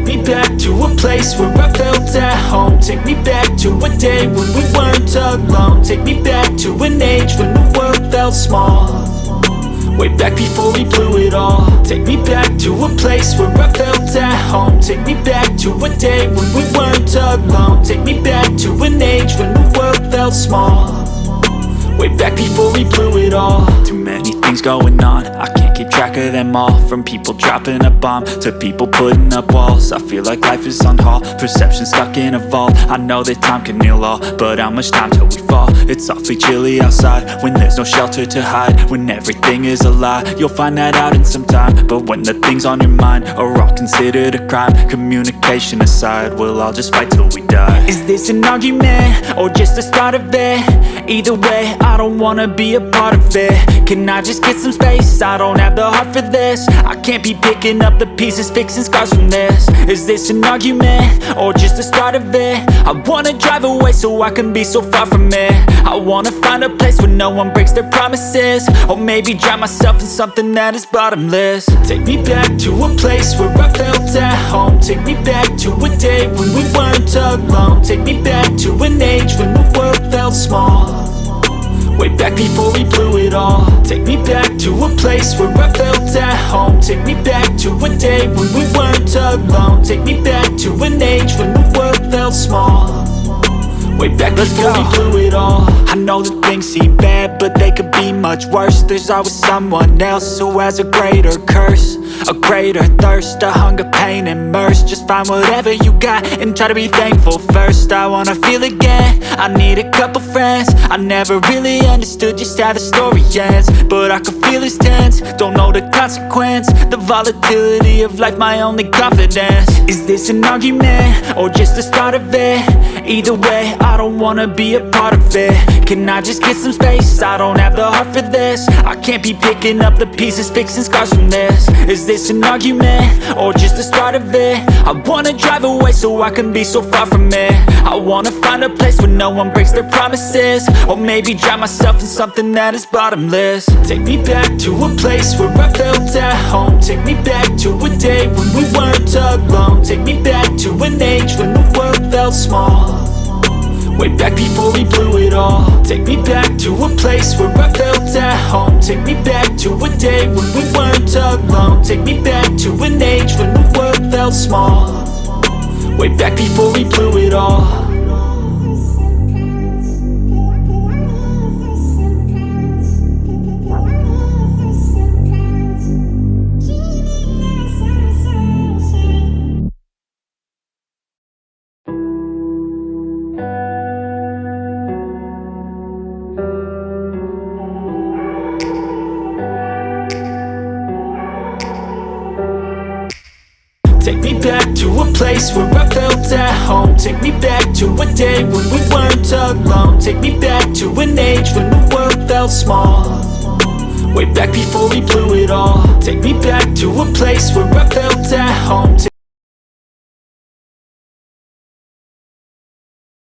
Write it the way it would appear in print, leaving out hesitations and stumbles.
me back to a place where I felt at home. Take me back to a day when we weren't alone. Take me back to an age when the world felt small. Way back before we blew it all. Take me back to a place where I felt at home. Take me back to a day when we weren't alone. Take me back to an age when the world felt small. Way back before we blew it all. Too many things going on, I can't keep track of them all. From people dropping a bomb to people putting up walls. I feel like life is on hold, perception stuck in a vault. I know that time can heal all, but how much time till we fall? It's awfully chilly outside when there's no shelter to hide. When everything is a lie, you'll find that out in some time. But when the things on your mind are all considered a crime, communication aside, we'll all just fight till we die. Is this an argument or just the start of it? Either way, I don't wanna be a part of it. Can I just get some space? I don't have the heart for this. I can't be picking up the pieces, fixing scars from this. Is this an argument or just the start of it? I wanna drive away so I can be so far from it. I wanna find a place where no one breaks their promises. Or maybe drown myself in something that is bottomless. Take me back to a place where I felt at home. Take me back to a day when we weren't alone. Take me back to an age when the world felt small. Way back before we blew it all. Take me back to a place where I felt at home. Take me back to a day when we weren't alone. Take me back to an age when the world felt small. Way back before we blew it all. I know that things seem bad, but they could be much worse. There's always someone else who has a greater curse, a greater thirst, a hunger, pain, and mercy. Just find whatever you got and try to be thankful first. I wanna feel again, I need a couple friends. I never really understood just how the story ends, but I can feel it's tense, don't know the consequence. The volatility of life, my only confidence. Is this an argument or just the start of it? Either way, I don't wanna be a part of it. Can I just get some space? I don't have the heart for this. I can't be picking up the pieces, fixing scars from this. Is this an argument or just the start of it? I wanna drive away so I can be so far from it. I wanna find a place where no one breaks their promises. Or maybe drown myself in something that is bottomless. Take me back to a place where I felt at home. Take me back to a day when we weren't alone. Take me back to an age when the world felt small. Way back before we blew it all. Take me back to a place where I felt at home. Take me back to a day when we weren't alone. Take me back to an age when the world felt small. Way back before we blew it all. Take me back to a place where I felt at home. Take me back to a day when we weren't alone. Take me back to an age when the world felt small. Way back before we blew it all. Take me back to a place where I felt at home.